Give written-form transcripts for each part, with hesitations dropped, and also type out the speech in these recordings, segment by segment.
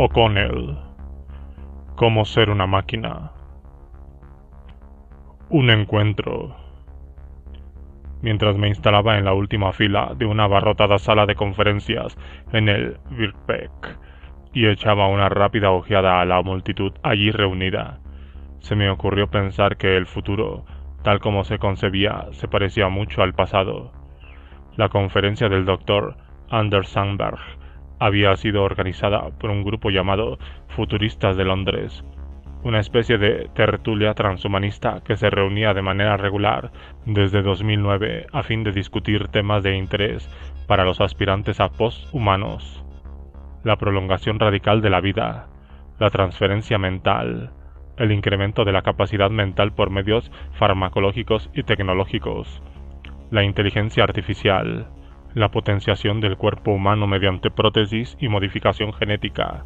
O'Connell. Cómo ser una máquina. Un encuentro. Mientras me instalaba en la última fila de una abarrotada sala de conferencias en el Birkbeck y echaba una rápida ojeada a la multitud allí reunida, se me ocurrió pensar que el futuro, tal como se concebía, se parecía mucho al pasado. La conferencia del Dr. Anders Sandberg había sido organizada por un grupo llamado Futuristas de Londres, una especie de tertulia transhumanista que se reunía de manera regular desde 2009 a fin de discutir temas de interés para los aspirantes a posthumanos: la prolongación radical de la vida, la transferencia mental, el incremento de la capacidad mental por medios farmacológicos y tecnológicos, la inteligencia artificial, la potenciación del cuerpo humano mediante prótesis y modificación genética.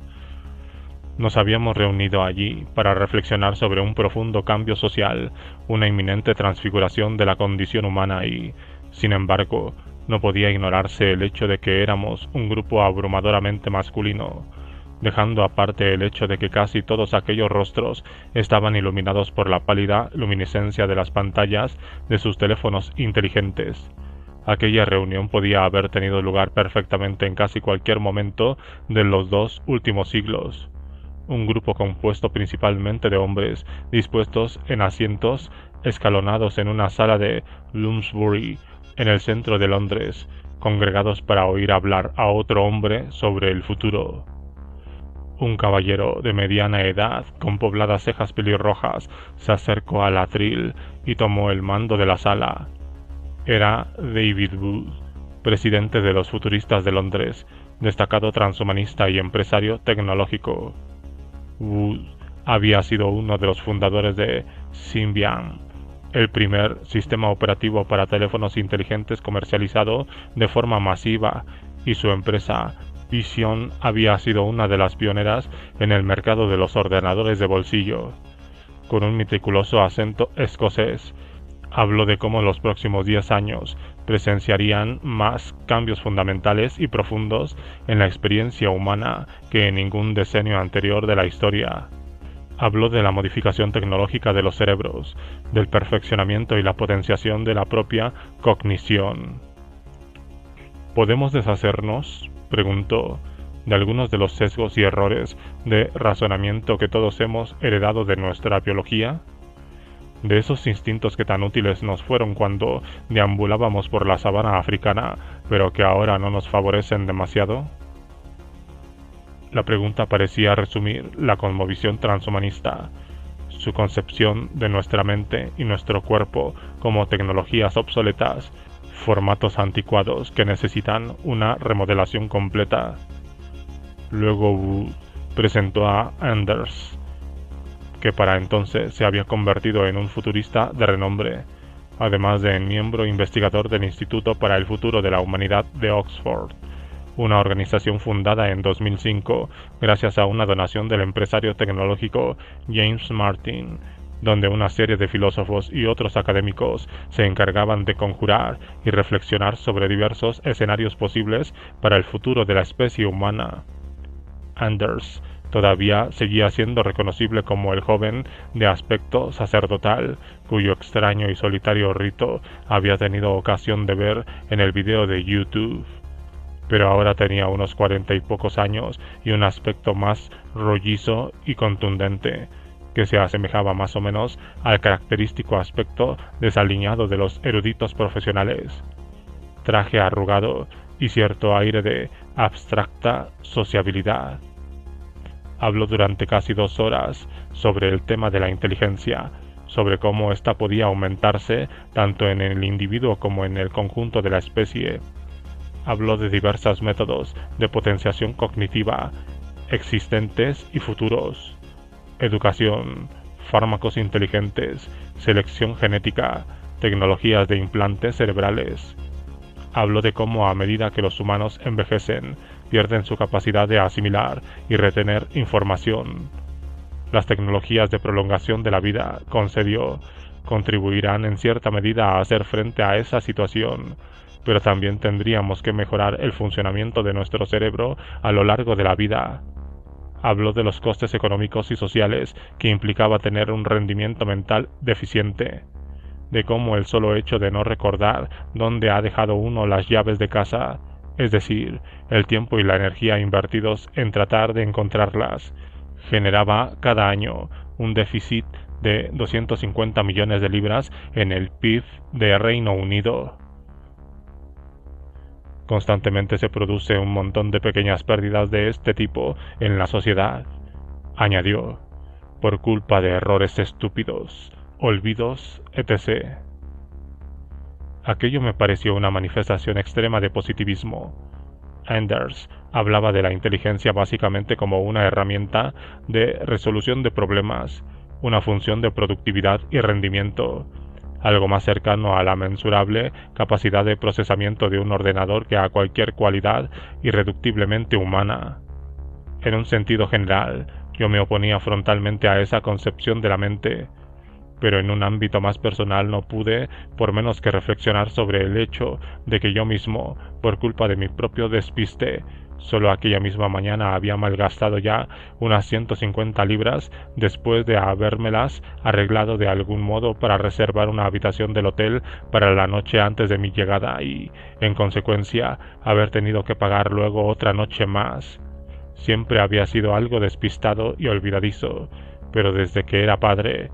Nos habíamos reunido allí para reflexionar sobre un profundo cambio social, una inminente transfiguración de la condición humana y, sin embargo, no podía ignorarse el hecho de que éramos un grupo abrumadoramente masculino, dejando aparte el hecho de que casi todos aquellos rostros estaban iluminados por la pálida luminiscencia de las pantallas de sus teléfonos inteligentes. Aquella reunión podía haber tenido lugar perfectamente en casi cualquier momento de los 2 últimos siglos. Un grupo compuesto principalmente de hombres dispuestos en asientos escalonados en una sala de Bloomsbury, en el centro de Londres, congregados para oír hablar a otro hombre sobre el futuro. Un caballero de mediana edad, con pobladas cejas pelirrojas, se acercó al atril y tomó el mando de la sala. Era David Wood, presidente de los Futuristas de Londres, destacado transhumanista y empresario tecnológico. Wood había sido uno de los fundadores de Symbian, el primer sistema operativo para teléfonos inteligentes comercializado de forma masiva, y su empresa Vision había sido una de las pioneras en el mercado de los ordenadores de bolsillo. Con un meticuloso acento escocés, habló de cómo los próximos 10 años presenciarían más cambios fundamentales y profundos en la experiencia humana que en ningún decenio anterior de la historia. Habló de la modificación tecnológica de los cerebros, del perfeccionamiento y la potenciación de la propia cognición. ¿Podemos deshacernos?, preguntó, de algunos de los sesgos y errores de razonamiento que todos hemos heredado de nuestra biología, de esos instintos que tan útiles nos fueron cuando deambulábamos por la sabana africana, pero que ahora no nos favorecen demasiado. La pregunta parecía resumir la cosmovisión transhumanista, su concepción de nuestra mente y nuestro cuerpo como tecnologías obsoletas, formatos anticuados que necesitan una remodelación completa. Luego Wood presentó a Anders, que para entonces se había convertido en un futurista de renombre, además de miembro investigador del Instituto para el Futuro de la Humanidad de Oxford, una organización fundada en 2005 gracias a una donación del empresario tecnológico James Martin, donde una serie de filósofos y otros académicos se encargaban de conjurar y reflexionar sobre diversos escenarios posibles para el futuro de la especie humana. Anders todavía seguía siendo reconocible como el joven de aspecto sacerdotal, cuyo extraño y solitario rito había tenido ocasión de ver en el video de YouTube. Pero ahora tenía unos 40 y pocos años y un aspecto más rollizo y contundente, que se asemejaba más o menos al característico aspecto desaliñado de los eruditos profesionales. Traje arrugado y cierto aire de abstracta sociabilidad. Habló durante casi 2 horas sobre el tema de la inteligencia, sobre cómo ésta podía aumentarse tanto en el individuo como en el conjunto de la especie. Habló de diversos métodos de potenciación cognitiva, existentes y futuros, educación, fármacos inteligentes, selección genética, tecnologías de implantes cerebrales. Habló de cómo a medida que los humanos envejecen, pierden su capacidad de asimilar y retener información. Las tecnologías de prolongación de la vida, concedió, contribuirán en cierta medida a hacer frente a esa situación, pero también tendríamos que mejorar el funcionamiento de nuestro cerebro a lo largo de la vida. habló de los costes económicos y sociales que implicaba tener un rendimiento mental deficiente, de cómo el solo hecho de no recordar dónde ha dejado uno las llaves de casa, es decir, el tiempo y la energía invertidos en tratar de encontrarlas, generaba cada año un déficit de 250 millones de libras en el PIB de Reino Unido. Constantemente se produce un montón de pequeñas pérdidas de este tipo en la sociedad, añadió, por culpa de errores estúpidos, olvidos, etc. Aquello me pareció una manifestación extrema de positivismo. Anders hablaba de la inteligencia básicamente como una herramienta de resolución de problemas, una función de productividad y rendimiento, algo más cercano a la mensurable capacidad de procesamiento de un ordenador que a cualquier cualidad irreductiblemente humana. En un sentido general, yo me oponía frontalmente a esa concepción de la mente, pero en un ámbito más personal no pude por menos que reflexionar sobre el hecho de que yo mismo, por culpa de mi propio despiste, solo aquella misma mañana había malgastado ya unas 150 libras después de habérmelas arreglado de algún modo para reservar una habitación del hotel para la noche antes de mi llegada y, en consecuencia, haber tenido que pagar luego otra noche más. Siempre había sido algo despistado y olvidadizo, pero desde que era padre,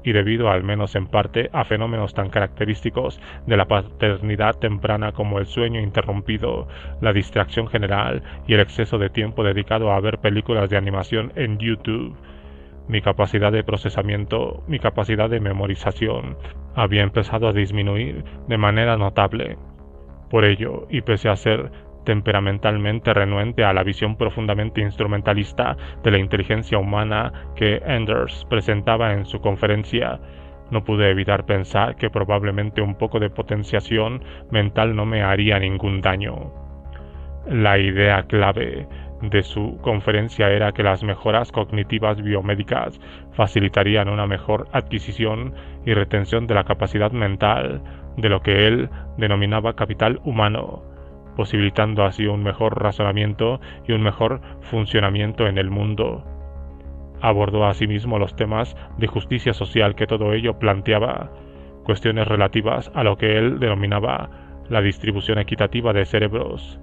y debido al menos en parte a fenómenos tan característicos de la paternidad temprana como el sueño interrumpido, la distracción general y el exceso de tiempo dedicado a ver películas de animación en YouTube, mi capacidad de procesamiento, mi capacidad de memorización, había empezado a disminuir de manera notable. Por ello, y pese a ser temperamentalmente renuente a la visión profundamente instrumentalista de la inteligencia humana que Anders presentaba en su conferencia, no pude evitar pensar que probablemente un poco de potenciación mental no me haría ningún daño. La idea clave de su conferencia era que las mejoras cognitivas biomédicas facilitarían una mejor adquisición y retención de la capacidad mental, de lo que él denominaba capital humano, posibilitando así un mejor razonamiento y un mejor funcionamiento en el mundo. Abordó asimismo los temas de justicia social que todo ello planteaba, cuestiones relativas a lo que él denominaba la distribución equitativa de cerebros,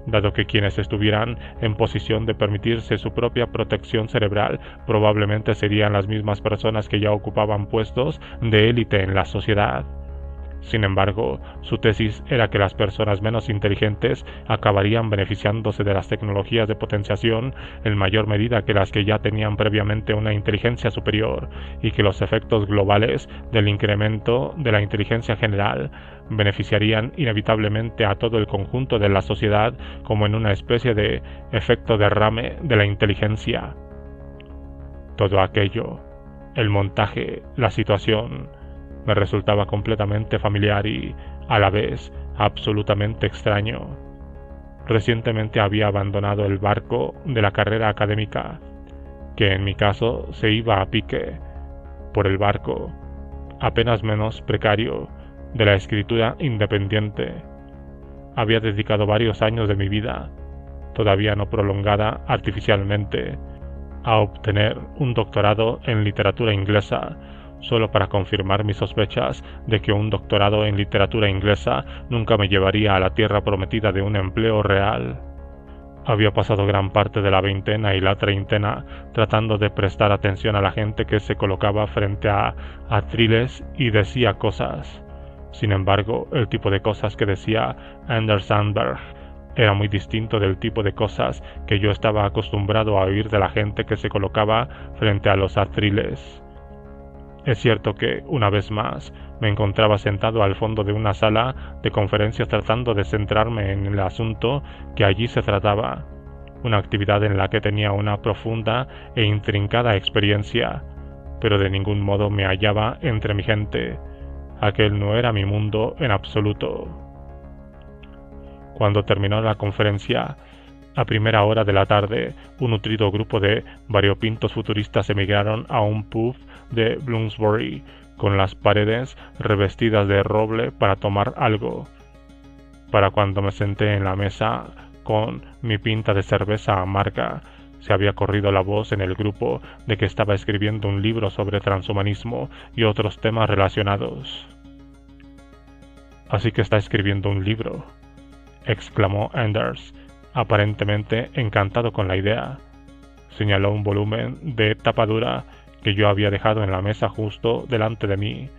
dado que quienes estuvieran en posición de permitirse su propia protección cerebral probablemente serían las mismas personas que ya ocupaban puestos de élite en la sociedad. Sin embargo, su tesis era que las personas menos inteligentes acabarían beneficiándose de las tecnologías de potenciación en mayor medida que las que ya tenían previamente una inteligencia superior, y que los efectos globales del incremento de la inteligencia general beneficiarían inevitablemente a todo el conjunto de la sociedad como en una especie de efecto derrame de la inteligencia. Todo aquello, el montaje, la situación, me resultaba completamente familiar y, a la vez, absolutamente extraño. Recientemente había abandonado el barco de la carrera académica, que en mi caso se iba a pique, por el barco, apenas menos precario, de la escritura independiente. Había dedicado varios años de mi vida, todavía no prolongada artificialmente, a obtener un doctorado en literatura inglesa, solo para confirmar mis sospechas de que un doctorado en literatura inglesa nunca me llevaría a la tierra prometida de un empleo real. Había pasado gran parte de la veintena y la treintena tratando de prestar atención a la gente que se colocaba frente a atriles y decía cosas. Sin embargo, el tipo de cosas que decía Anders Sandberg era muy distinto del tipo de cosas que yo estaba acostumbrado a oír de la gente que se colocaba frente a los atriles. Es cierto que, una vez más, me encontraba sentado al fondo de una sala de conferencias tratando de centrarme en el asunto que allí se trataba, una actividad en la que tenía una profunda e intrincada experiencia, pero de ningún modo me hallaba entre mi gente. Aquel no era mi mundo en absoluto. Cuando terminó la conferencia, a primera hora de la tarde, un nutrido grupo de variopintos futuristas emigraron a un pub de Bloomsbury, con las paredes revestidas de roble para tomar algo. Para cuando me senté en la mesa con mi pinta de cerveza amarga, Se había corrido la voz en el grupo de que estaba escribiendo un libro sobre transhumanismo y otros temas relacionados. «Así que está escribiendo un libro», exclamó Anders, aparentemente encantado con la idea. Señaló un volumen de tapa dura que yo había dejado en la mesa justo delante de mí,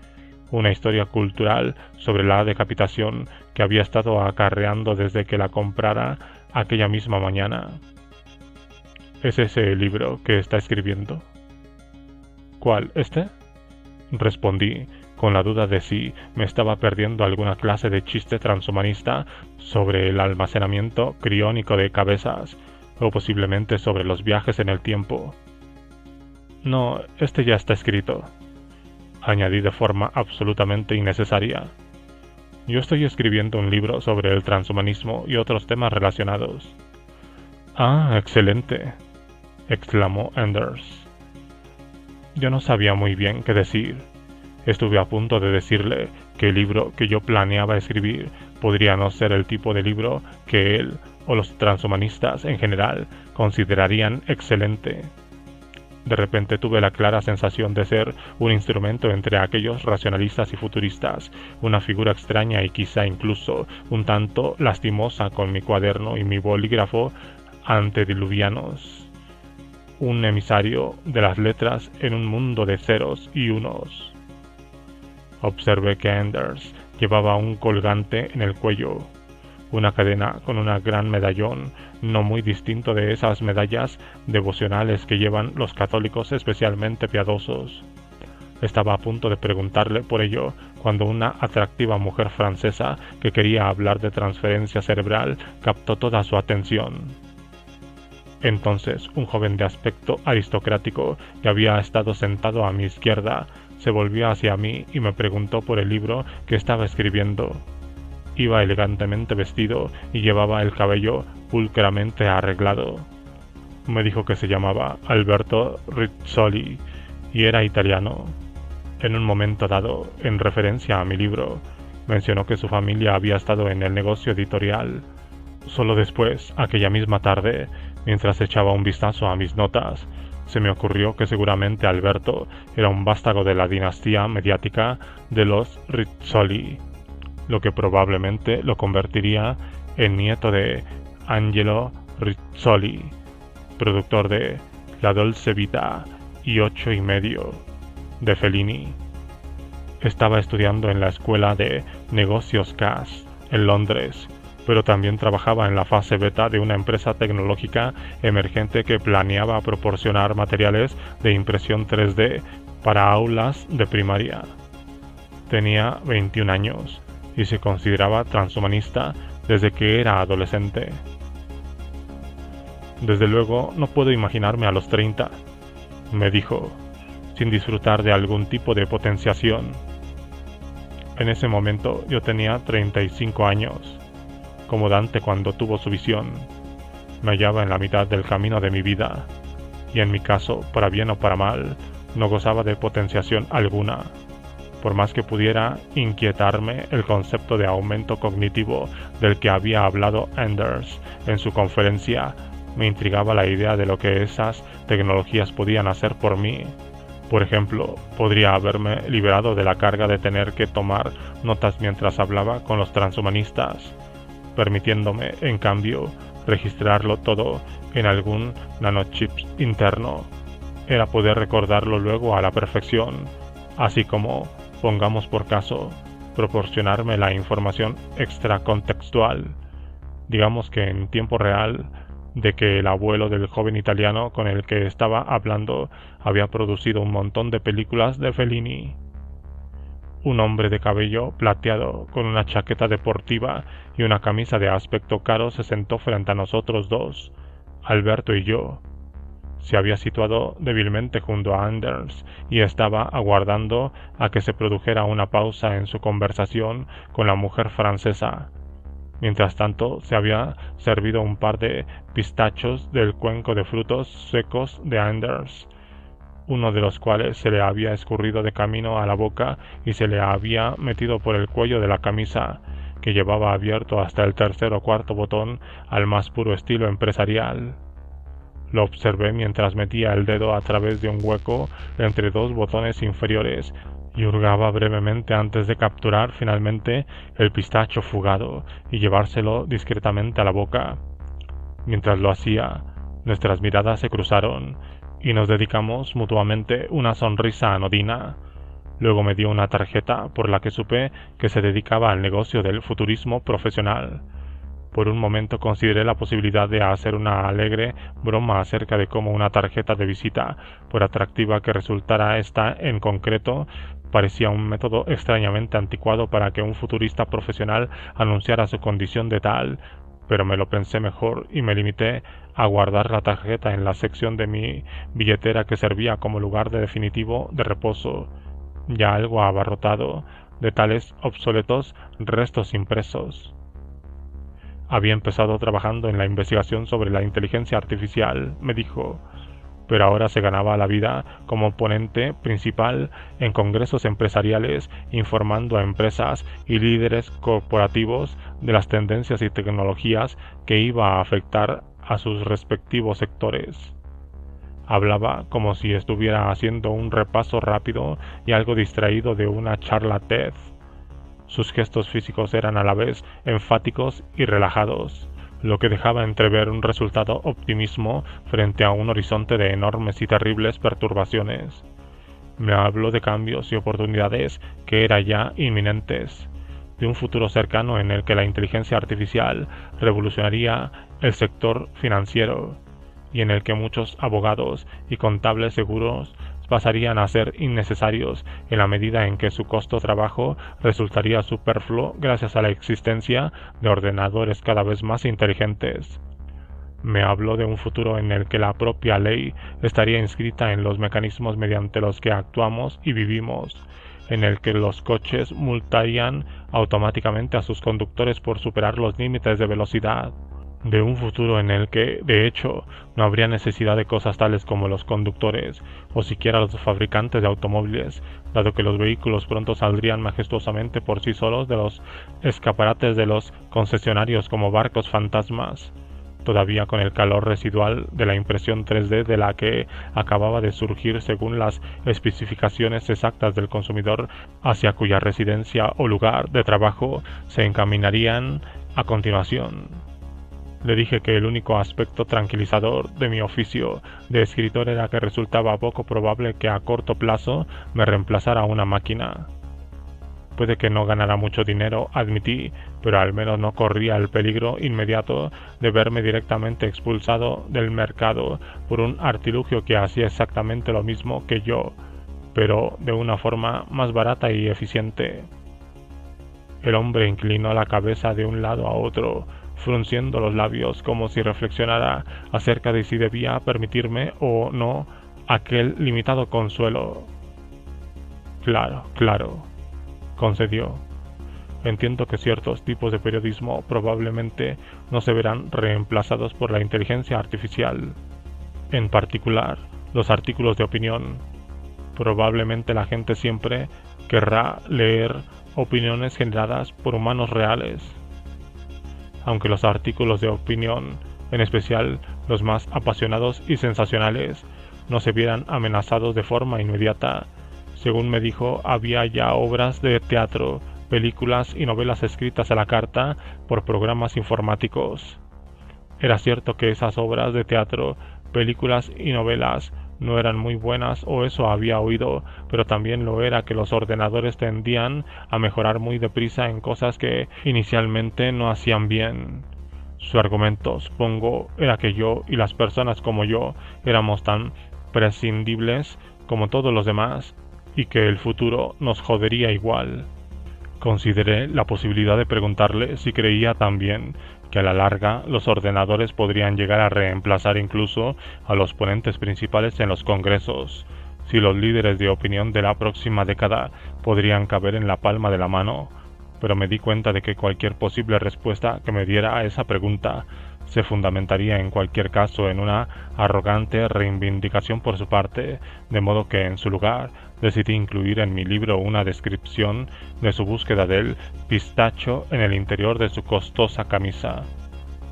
una historia cultural sobre la decapitación que había estado acarreando desde que la comprara aquella misma mañana. ¿Es ese el libro que está escribiendo? ¿Cuál, este? Respondí, con la duda de si me estaba perdiendo alguna clase de chiste transhumanista sobre el almacenamiento criónico de cabezas, o posiblemente sobre los viajes en el tiempo. No, este ya está escrito, añadí de forma absolutamente innecesaria. Yo estoy escribiendo un libro sobre el transhumanismo y otros temas relacionados. Ah, excelente, exclamó Anders. Yo no sabía muy bien qué decir. Estuve a punto de decirle que el libro que yo planeaba escribir podría no ser el tipo de libro que él o los transhumanistas en general considerarían excelente. De repente tuve la clara sensación de ser un instrumento entre aquellos racionalistas y futuristas, una figura extraña y quizá incluso un tanto lastimosa con mi cuaderno y mi bolígrafo antediluvianos. Un emisario de las letras en un mundo de ceros y unos. Observé que Anders llevaba un colgante en el cuello, una cadena con un gran medallón, no muy distinto de esas medallas devocionales que llevan los católicos especialmente piadosos. Estaba a punto de preguntarle por ello cuando una atractiva mujer francesa que quería hablar de transferencia cerebral captó toda su atención. Entonces un joven de aspecto aristocrático que había estado sentado a mi izquierda se volvió hacia mí y me preguntó por el libro que estaba escribiendo. Iba elegantemente vestido y llevaba el cabello pulcramente arreglado. Me dijo que se llamaba Alberto Rizzoli y era italiano. En un momento dado, en referencia a mi libro, mencionó que su familia había estado en el negocio editorial. Solo después, aquella misma tarde, mientras echaba un vistazo a mis notas, se me ocurrió que seguramente Alberto era un vástago de la dinastía mediática de los Rizzoli, lo que probablemente lo convertiría en nieto de Angelo Rizzoli, productor de La Dolce Vita y 8 y medio de Fellini. Estaba estudiando en la Escuela de Negocios Cass en Londres, pero también trabajaba en la fase beta de una empresa tecnológica emergente que planeaba proporcionar materiales de impresión 3D para aulas de primaria. Tenía 21 años y se consideraba transhumanista desde que era adolescente. Desde luego no puedo imaginarme a los 30, me dijo, sin disfrutar de algún tipo de potenciación. En ese momento yo tenía 35 años. Como Dante cuando tuvo su visión, me hallaba en la mitad del camino de mi vida, y en mi caso, para bien o para mal, no gozaba de potenciación alguna. Por más que pudiera inquietarme el concepto de aumento cognitivo del que había hablado Anders en su conferencia, me intrigaba la idea de lo que esas tecnologías podían hacer por mí. Por ejemplo, podría haberme liberado de la carga de tener que tomar notas mientras hablaba con los transhumanistas, permitiéndome, en cambio, registrarlo todo en algún nanochip interno. Era poder recordarlo luego a la perfección, así como, pongamos por caso, proporcionarme la información extracontextual, digamos que en tiempo real, de que el abuelo del joven italiano con el que estaba hablando había producido un montón de películas de Fellini. Un hombre de cabello plateado, con una chaqueta deportiva y una camisa de aspecto caro, se sentó frente a nosotros dos, Alberto y yo. Se había situado débilmente junto a Anders y estaba aguardando a que se produjera una pausa en su conversación con la mujer francesa. Mientras tanto, se había servido un par de pistachos del cuenco de frutos secos de Anders, uno de los cuales se le había escurrido de camino a la boca y se le había metido por el cuello de la camisa, que llevaba abierto hasta el tercer o cuarto botón al más puro estilo empresarial. Lo observé mientras metía el dedo a través de un hueco entre dos botones inferiores y hurgaba brevemente antes de capturar finalmente el pistacho fugado y llevárselo discretamente a la boca. Mientras lo hacía, nuestras miradas se cruzaron y nos dedicamos mutuamente una sonrisa anodina. Luego me dio una tarjeta por la que supe que se dedicaba al negocio del futurismo profesional. Por un momento consideré la posibilidad de hacer una alegre broma acerca de cómo una tarjeta de visita, por atractiva que resultara esta en concreto, parecía un método extrañamente anticuado para que un futurista profesional anunciara su condición de tal, pero me lo pensé mejor y me limité a guardar la tarjeta en la sección de mi billetera que servía como lugar definitivo de reposo, ya algo abarrotado de tales obsoletos restos impresos. Había empezado trabajando en la investigación sobre la inteligencia artificial, me dijo, pero ahora se ganaba la vida como ponente principal en congresos empresariales, informando a empresas y líderes corporativos de las tendencias y tecnologías que iba a afectar a sus respectivos sectores. Hablaba como si estuviera haciendo un repaso rápido y algo distraído de una charla TED. Sus gestos físicos eran a la vez enfáticos y relajados, lo que dejaba entrever un resultado optimismo frente a un horizonte de enormes y terribles perturbaciones. Me habló de cambios y oportunidades que eran ya inminentes, de un futuro cercano en el que la inteligencia artificial revolucionaría el sector financiero y en el que muchos abogados y contables seguros pasarían a ser innecesarios en la medida en que su costo-trabajo resultaría superfluo gracias a la existencia de ordenadores cada vez más inteligentes. Me habló de un futuro en el que la propia ley estaría inscrita en los mecanismos mediante los que actuamos y vivimos, en el que los coches multarían automáticamente a sus conductores por superar los límites de velocidad, de un futuro en el que, de hecho, no habría necesidad de cosas tales como los conductores o siquiera los fabricantes de automóviles, dado que los vehículos pronto saldrían majestuosamente por sí solos de los escaparates de los concesionarios como barcos fantasmas, todavía con el calor residual de la impresión 3D de la que acababa de surgir según las especificaciones exactas del consumidor hacia cuya residencia o lugar de trabajo se encaminarían a continuación. Le dije que el único aspecto tranquilizador de mi oficio de escritor era que resultaba poco probable que a corto plazo me reemplazara una máquina. Puede que no ganara mucho dinero, admití, pero al menos no corría el peligro inmediato de verme directamente expulsado del mercado por un artilugio que hacía exactamente lo mismo que yo, pero de una forma más barata y eficiente. El hombre inclinó la cabeza de un lado a otro, frunciendo los labios como si reflexionara acerca de si debía permitirme o no aquel limitado consuelo. Claro, concedió. Entiendo que ciertos tipos de periodismo probablemente no se verán reemplazados por la inteligencia artificial. En particular, los artículos de opinión. Probablemente la gente siempre querrá leer opiniones generadas por humanos reales. Aunque los artículos de opinión, en especial los más apasionados y sensacionales, no se vieran amenazados de forma inmediata, según me dijo, había ya obras de teatro, películas y novelas escritas a la carta por programas informáticos. Era cierto que esas obras de teatro, películas y novelas no eran muy buenas, o eso había oído, pero también lo era que los ordenadores tendían a mejorar muy deprisa en cosas que inicialmente no hacían bien. Su argumento, supongo, era que yo y las personas como yo éramos tan prescindibles como todos los demás, y que el futuro nos jodería igual. Consideré la posibilidad de preguntarle si creía también que a la larga los ordenadores podrían llegar a reemplazar incluso a los ponentes principales en los congresos, si los líderes de opinión de la próxima década podrían caber en la palma de la mano, pero me di cuenta de que cualquier posible respuesta que me diera a esa pregunta se fundamentaría en cualquier caso en una arrogante reivindicación por su parte, de modo que en su lugar decidí incluir en mi libro una descripción de su búsqueda del pistacho en el interior de su costosa camisa,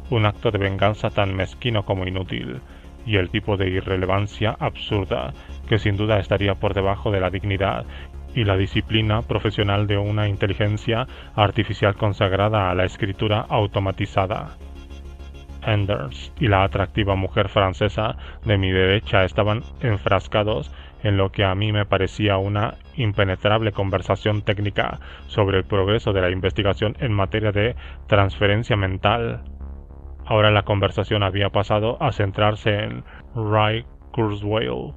un acto de venganza tan mezquino como inútil, y el tipo de irrelevancia absurda que sin duda estaría por debajo de la dignidad y la disciplina profesional de una inteligencia artificial consagrada a la escritura automatizada. Anders y la atractiva mujer francesa de mi derecha estaban enfrascados en lo que a mí me parecía una impenetrable conversación técnica sobre el progreso de la investigación en materia de transferencia mental. Ahora la conversación había pasado a centrarse en Ray Kurzweil,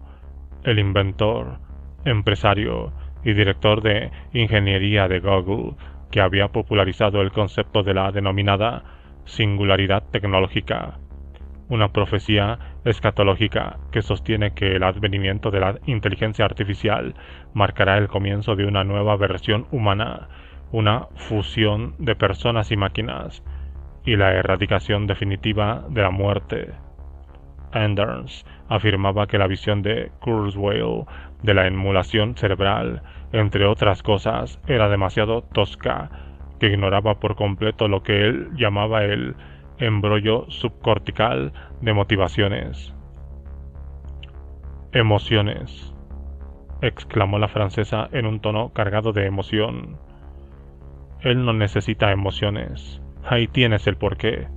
el inventor, empresario y director de ingeniería de Google, que había popularizado el concepto de la denominada singularidad tecnológica, una profecía escatológica que sostiene que el advenimiento de la inteligencia artificial marcará el comienzo de una nueva versión humana, una fusión de personas y máquinas, y la erradicación definitiva de la muerte. Anders afirmaba que la visión de Kurzweil de la emulación cerebral, entre otras cosas, era demasiado tosca, que ignoraba por completo lo que él llamaba el embrollo subcortical de motivaciones. Emociones, exclamó la francesa en un tono cargado de emoción. Él no necesita emociones. Ahí tienes el porqué.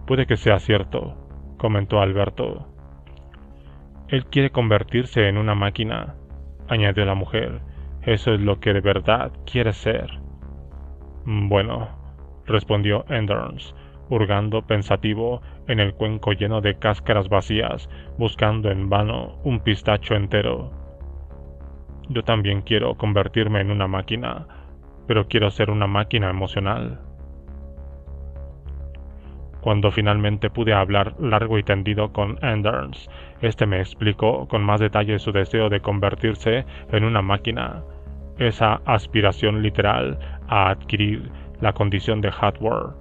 Puede que sea cierto, comentó Alberto. Él quiere convertirse en una máquina, añadió la mujer. Eso es lo que de verdad quiere ser. Bueno, respondió Anders, hurgando pensativo en el cuenco lleno de cáscaras vacías, buscando en vano un pistacho entero. Yo también quiero convertirme en una máquina, pero quiero ser una máquina emocional. Cuando finalmente pude hablar largo y tendido con Anders, este me explicó con más detalle su deseo de convertirse en una máquina, esa aspiración literal a adquirir la condición de hardware.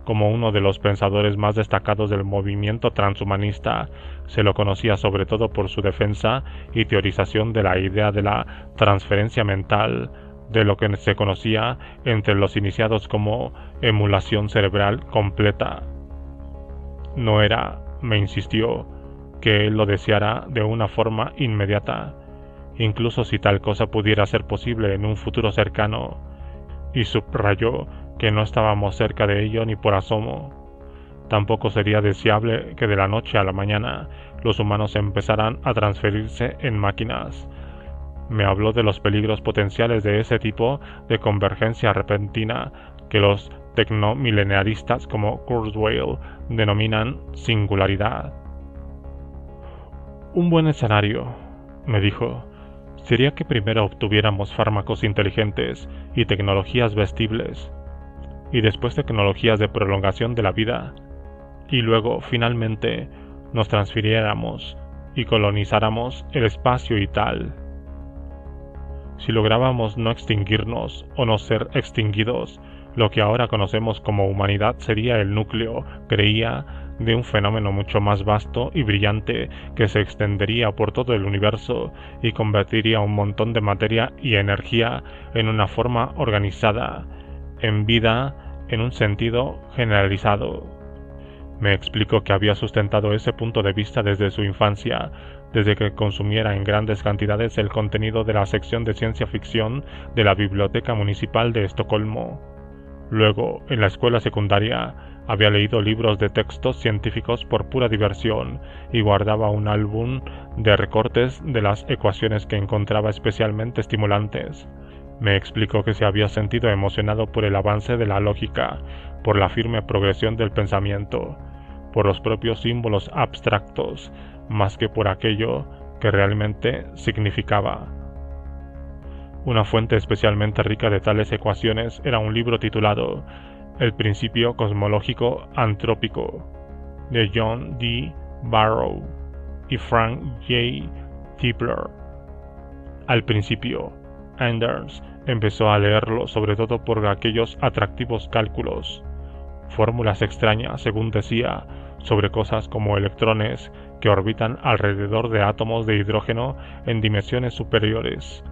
Como uno de los pensadores más destacados del movimiento transhumanista, se lo conocía sobre todo por su defensa y teorización de la idea de la transferencia mental, de lo que se conocía entre los iniciados como emulación cerebral completa. No era, me insistió, que él lo deseara de una forma inmediata, incluso si tal cosa pudiera ser posible en un futuro cercano, y subrayó que no estábamos cerca de ello ni por asomo. Tampoco sería deseable que de la noche a la mañana los humanos empezaran a transferirse en máquinas. Me habló de los peligros potenciales de ese tipo de convergencia repentina que los tecnomilenaristas como Kurzweil denominan singularidad. Un buen escenario, me dijo, sería que primero obtuviéramos fármacos inteligentes y tecnologías vestibles, y después tecnologías de prolongación de la vida, y luego, finalmente, nos transfiriéramos y colonizáramos el espacio y tal. Si lográbamos no extinguirnos o no ser extinguidos, lo que ahora conocemos como humanidad sería el núcleo, creía, de un fenómeno mucho más vasto y brillante que se extendería por todo el universo y convertiría un montón de materia y energía en una forma organizada, en vida, en un sentido generalizado. Me explicó que había sustentado ese punto de vista desde su infancia, desde que consumiera en grandes cantidades el contenido de la sección de ciencia ficción de la Biblioteca Municipal de Estocolmo. Luego, en la escuela secundaria, había leído libros de textos científicos por pura diversión y guardaba un álbum de recortes de las ecuaciones que encontraba especialmente estimulantes. Me explicó que se había sentido emocionado por el avance de la lógica, por la firme progresión del pensamiento, por los propios símbolos abstractos, más que por aquello que realmente significaba. Una fuente especialmente rica de tales ecuaciones era un libro titulado El principio cosmológico antrópico, de John D. Barrow y Frank J. Tipler. Al principio, Anders empezó a leerlo sobre todo por aquellos atractivos cálculos, fórmulas extrañas, según decía, sobre cosas como electrones que orbitan alrededor de átomos de hidrógeno en dimensiones superiores.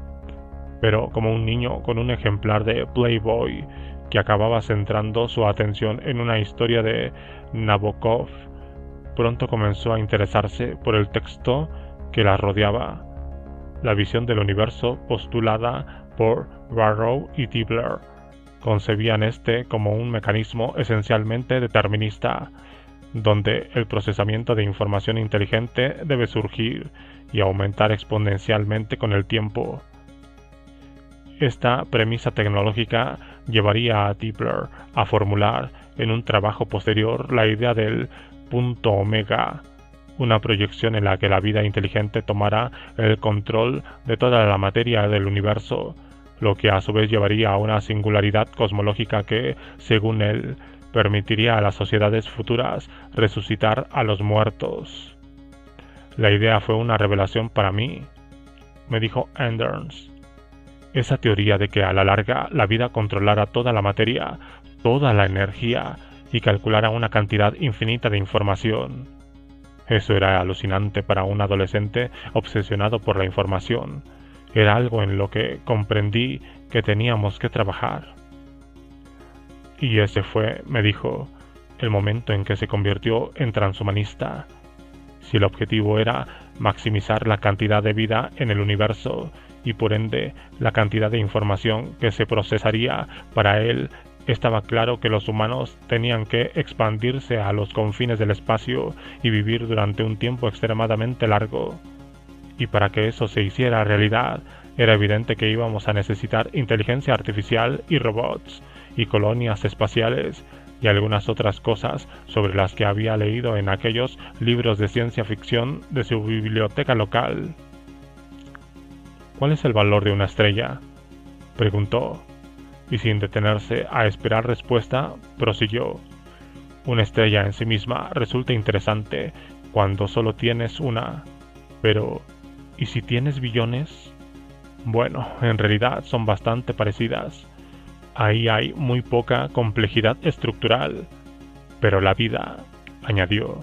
Pero como un niño con un ejemplar de Playboy que acababa centrando su atención en una historia de Nabokov pronto comenzó a interesarse por el texto que la rodeaba, la visión del universo postulada por Barrow y Tibler. Concebían este como un mecanismo esencialmente determinista, donde el procesamiento de información inteligente debe surgir y aumentar exponencialmente con el tiempo. Esta premisa tecnológica llevaría a Tipler a formular en un trabajo posterior la idea del punto omega, una proyección en la que la vida inteligente tomara el control de toda la materia del universo, lo que a su vez llevaría a una singularidad cosmológica que, según él, permitiría a las sociedades futuras resucitar a los muertos. La idea fue una revelación para mí, me dijo Anders. Esa teoría de que a la larga la vida controlara toda la materia, toda la energía y calculara una cantidad infinita de información. Eso era alucinante para un adolescente obsesionado por la información. Era algo en lo que comprendí que teníamos que trabajar. Y ese fue, me dijo, el momento en que se convirtió en transhumanista. Si el objetivo era maximizar la cantidad de vida en el universo y por ende la cantidad de información que se procesaría, para él estaba claro que los humanos tenían que expandirse a los confines del espacio y vivir durante un tiempo extremadamente largo. Y para que eso se hiciera realidad, era evidente que íbamos a necesitar inteligencia artificial y robots, y colonias espaciales, y algunas otras cosas sobre las que había leído en aquellos libros de ciencia ficción de su biblioteca local. ¿Cuál es el valor de una estrella?, preguntó, y sin detenerse a esperar respuesta, prosiguió. Una estrella en sí misma resulta interesante cuando solo tienes una, pero ¿y si tienes billones? Bueno, en realidad son bastante parecidas. Ahí hay muy poca complejidad estructural, pero la vida, añadió,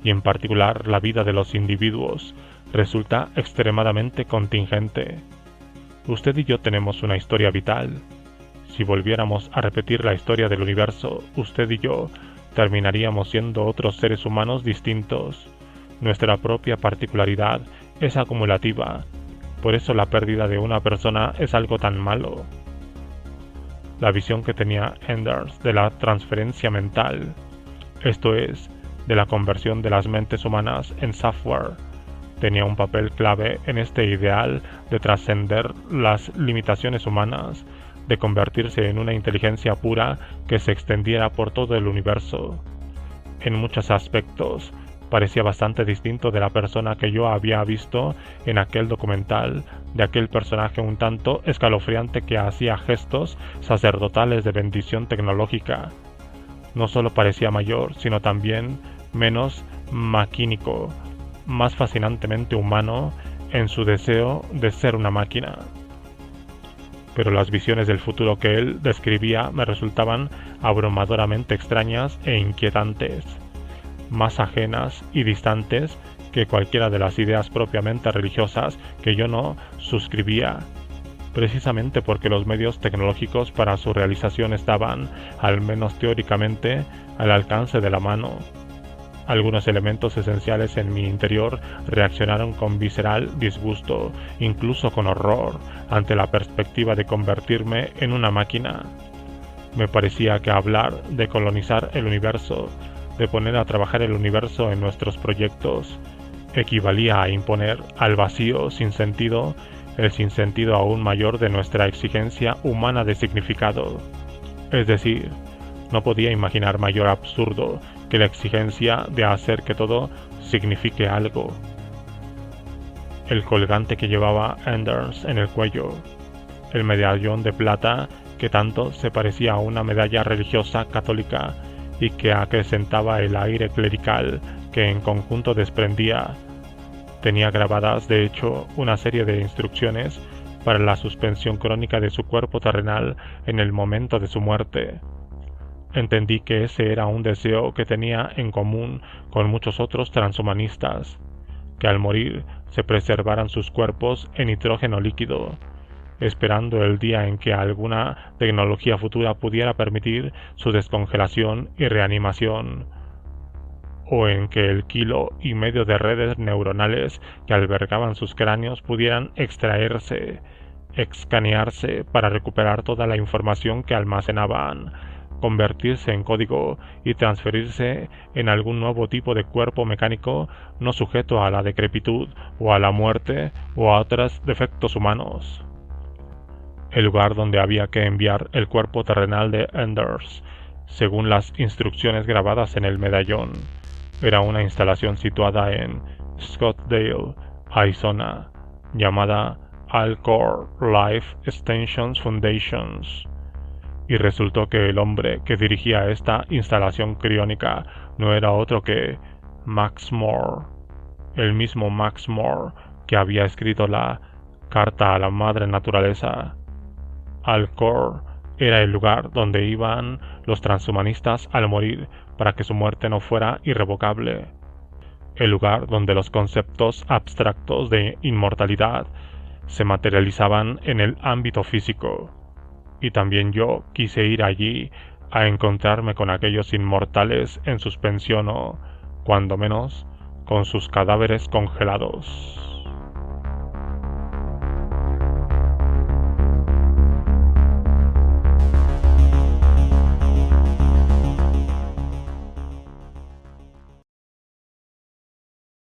y en particular la vida de los individuos, resulta extremadamente contingente. Usted y yo tenemos una historia vital. Si volviéramos a repetir la historia del universo, usted y yo terminaríamos siendo otros seres humanos distintos. Nuestra propia particularidad es acumulativa, por eso la pérdida de una persona es algo tan malo. La visión que tenía Anders de la transferencia mental, esto es, de la conversión de las mentes humanas en software, tenía un papel clave en este ideal de trascender las limitaciones humanas, de convertirse en una inteligencia pura que se extendiera por todo el universo. En muchos aspectos, parecía bastante distinto de la persona que yo había visto en aquel documental, de aquel personaje un tanto escalofriante que hacía gestos sacerdotales de bendición tecnológica. No solo parecía mayor, sino también menos maquínico, más fascinantemente humano en su deseo de ser una máquina. Pero las visiones del futuro que él describía me resultaban abrumadoramente extrañas e inquietantes, más ajenas y distantes que cualquiera de las ideas propiamente religiosas que yo no suscribía, precisamente porque los medios tecnológicos para su realización estaban, al menos teóricamente, al alcance de la mano. Algunos elementos esenciales en mi interior reaccionaron con visceral disgusto, incluso con horror, ante la perspectiva de convertirme en una máquina. Me parecía que hablar de colonizar el universo, de poner a trabajar el universo en nuestros proyectos, equivalía a imponer al vacío sin sentido el sinsentido aún mayor de nuestra exigencia humana de significado. Es decir, no podía imaginar mayor absurdo que la exigencia de hacer que todo signifique algo. El colgante que llevaba Anders en el cuello, el medallón de plata que tanto se parecía a una medalla religiosa católica y que acrecentaba el aire clerical que en conjunto desprendía, tenía grabadas de hecho una serie de instrucciones para la suspensión crónica de su cuerpo terrenal en el momento de su muerte. Entendí que ese era un deseo que tenía en común con muchos otros transhumanistas, que al morir se preservaran sus cuerpos en nitrógeno líquido, esperando el día en que alguna tecnología futura pudiera permitir su descongelación y reanimación. o en que el 1,5 kg de redes neuronales que albergaban sus cráneos pudieran extraerse, escanearse para recuperar toda la información que almacenaban, convertirse en código y transferirse en algún nuevo tipo de cuerpo mecánico no sujeto a la decrepitud o a la muerte o a otros defectos humanos. El lugar donde había que enviar el cuerpo terrenal de Enders, según las instrucciones grabadas en el medallón, era una instalación situada en Scottsdale, Arizona, llamada Alcor Life Extension Foundations. Y resultó que el hombre que dirigía esta instalación criónica no era otro que Max Moore, el mismo Max Moore que había escrito la Carta a la Madre Naturaleza. Alcor era el lugar donde iban los transhumanistas al morir para que su muerte no fuera irrevocable, el lugar donde los conceptos abstractos de inmortalidad se materializaban en el ámbito físico. Y también yo quise ir allí a encontrarme con aquellos inmortales en suspensión o, cuando menos, con sus cadáveres congelados.